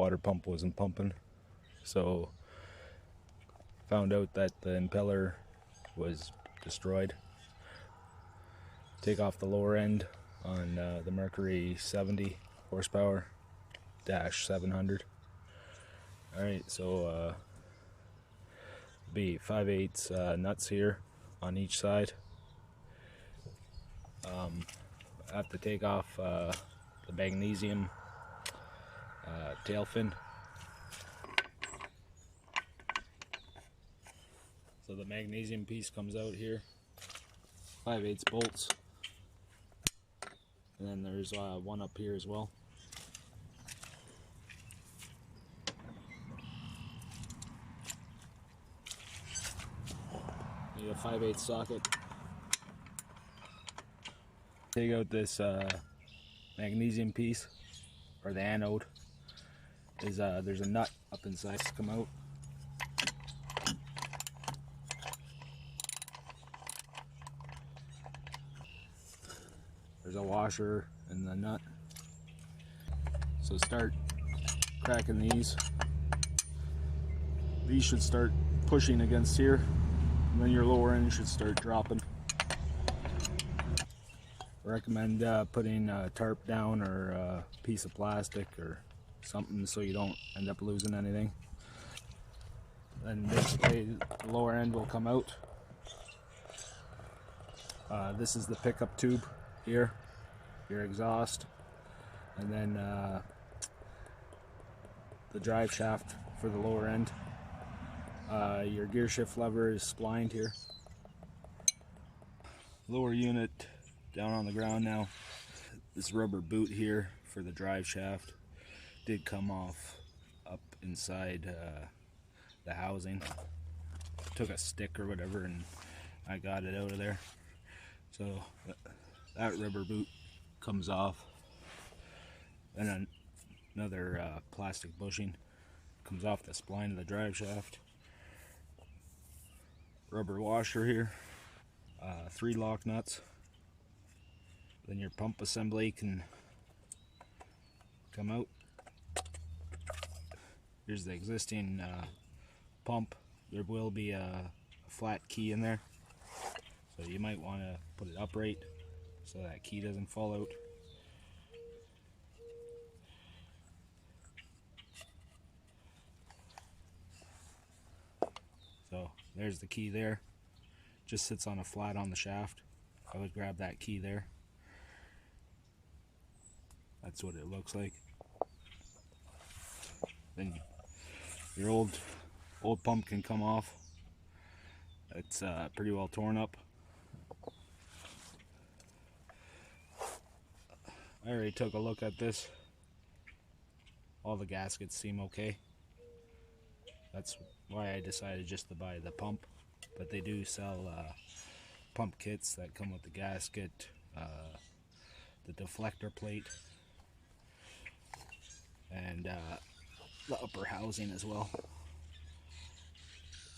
water pump wasn't pumping, so found out that the impeller was destroyed. Take off the lower end on the Mercury 70 horsepower dash 700. Alright, so be 5/8 nuts here on each side. I have to take off the magnesium tail fin. So the magnesium piece comes out here, 5/8 bolts, and then there's one up here as well. Need a 5/8 socket. Take out this magnesium piece, or the anode. There's a nut up inside to come out. There's a washer in the nut. So start cracking these. These should start pushing against here, and then your lower end should start dropping. Recommend putting a tarp down or a piece of plastic or something so you don't end up losing anything. Then basically the lower end will come out. This is the pickup tube here, your exhaust, and then the drive shaft for the lower end. Your gear shift lever is splined here. Lower unit down on the ground now. This rubber boot here for the drive shaft did come off up inside the housing. Took a stick or whatever and I got it out of there. So that rubber boot comes off. Then another plastic bushing comes off the spline of the drive shaft. Rubber washer here, 3 lock nuts. Then your pump assembly can come out. Here's the existing pump. There will be a flat key in there, so you might want to put it upright so that key doesn't fall out. So there's the key there. Just sits on a flat on the shaft. I would grab that key there. That's what it looks like. Then your old pump can come off. It's pretty well torn up. I already took a look at this. All the gaskets seem okay. That's why I decided just to buy the pump. But they do sell pump kits that come with the gasket, the deflector plate, and the upper housing as well.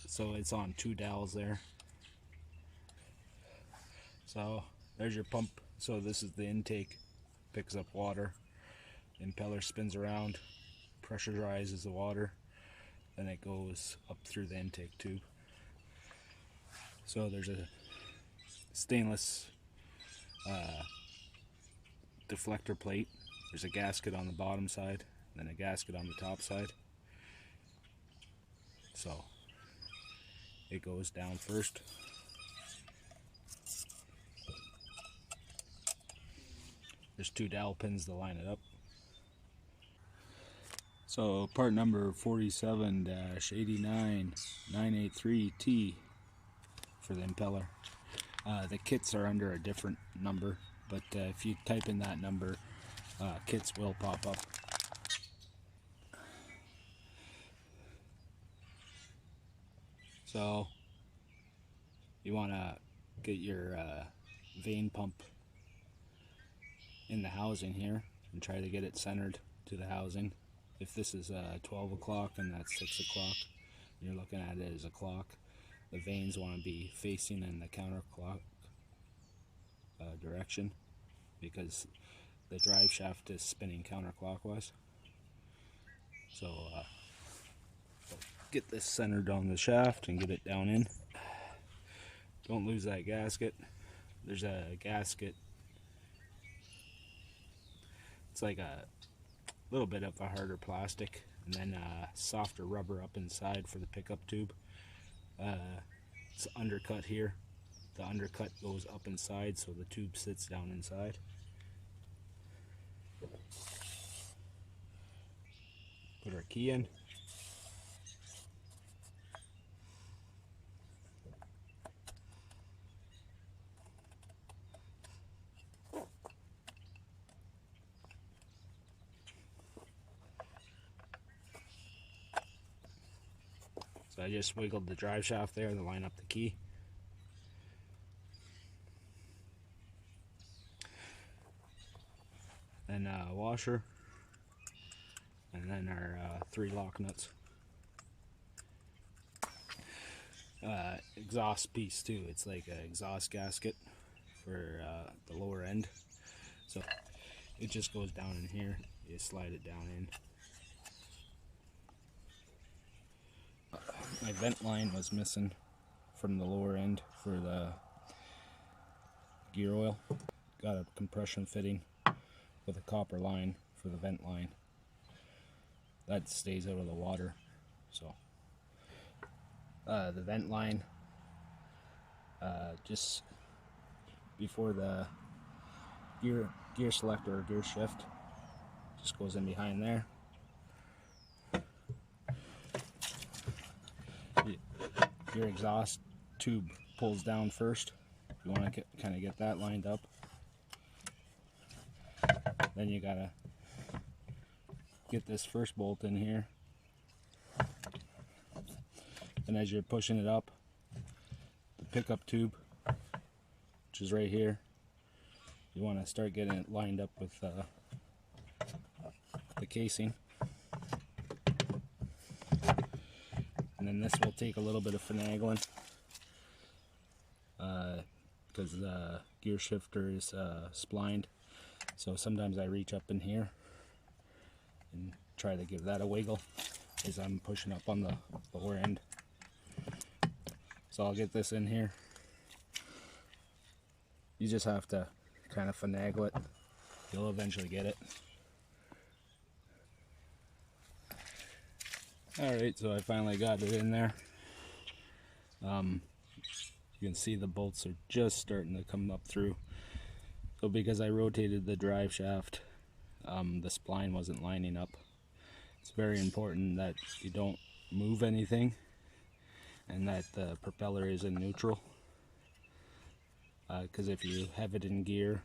So it's on 2 dowels there. So there's your pump. So this is the intake. Picks up water. Impeller spins around, pressurizes the water, then it goes up through the intake tube. So there's a stainless deflector plate. There's a gasket on the bottom side, then a gasket on the top side. So it goes down first. There's 2 dowel pins to line it up. So part number 47-89983T for the impeller. The kits are under a different number, but if you type in that number, kits will pop up. So you want to get your vane pump in the housing here and try to get it centered to the housing. If this is 12 o'clock and that's 6 o'clock, you're looking at it as a clock, the vanes want to be facing in the counterclock direction because the drive shaft is spinning counterclockwise. So get this centered on the shaft and get it down in. Don't lose that gasket. There's a gasket. It's like a little bit of a harder plastic and then softer rubber up inside for the pickup tube. It's undercut here. The undercut goes up inside so the tube sits down inside. Put our key in. So I just wiggled the drive shaft there to line up the key. Then a washer, and then our 3 lock nuts. Exhaust piece too. It's like an exhaust gasket for the lower end. So it just goes down in here. You slide it down in. My vent line was missing from the lower end for the gear oil. Got a compression fitting with a copper line for the vent line. That stays out of the water. So the vent line, just before the gear selector or gear shift, just goes in behind there. Your exhaust tube pulls down first. You want to kind of get that lined up. Then you gotta get this first bolt in here, and as you're pushing it up, the pickup tube, which is right here, you want to start getting it lined up with the casing. And then this will take a little bit of finagling because the gear shifter is splined. So sometimes I reach up in here and try to give that a wiggle as I'm pushing up on the lower end. So I'll get this in here. You just have to kind of finagle it. You'll eventually get it. Alright, so I finally got it in there. You can see the bolts are just starting to come up through. So because I rotated the drive shaft, the spline wasn't lining up. It's very important that you don't move anything and that the propeller is in neutral. Because if you have it in gear,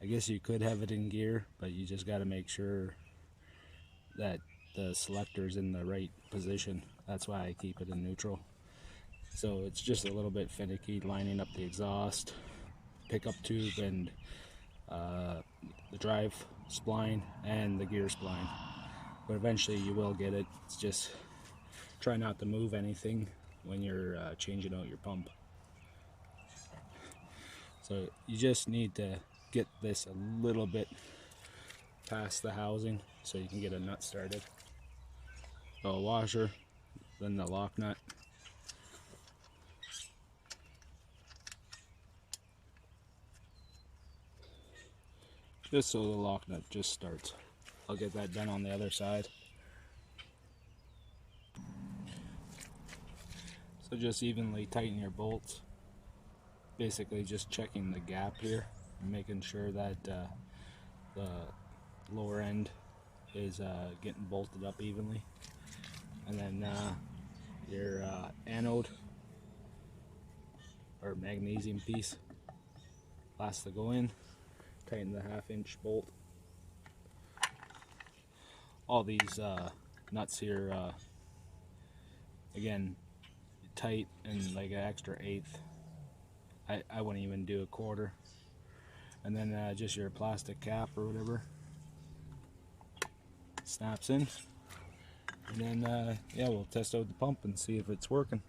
I guess you could have it in gear, but you just got to make sure that the selector's in the right position. That's why I keep it in neutral. So it's just a little bit finicky lining up the exhaust, pickup tube, and the drive spline and the gear spline. But eventually you will get it. It's just try not to move anything when you're changing out your pump. So you just need to get this a little bit past the housing so you can get a nut started. So a washer, then the lock nut. Just so the lock nut just starts. I'll get that done on the other side. So just evenly tighten your bolts. Basically just checking the gap here and making sure that the lower end is getting bolted up evenly. And then your anode or magnesium piece, last to go in. Tighten the 1/2-inch bolt. All these nuts here, again, tight and like an extra 1/8. I wouldn't even do 1/4. And then just your plastic cap or whatever snaps in. And then yeah, we'll test out the pump and see if it's working.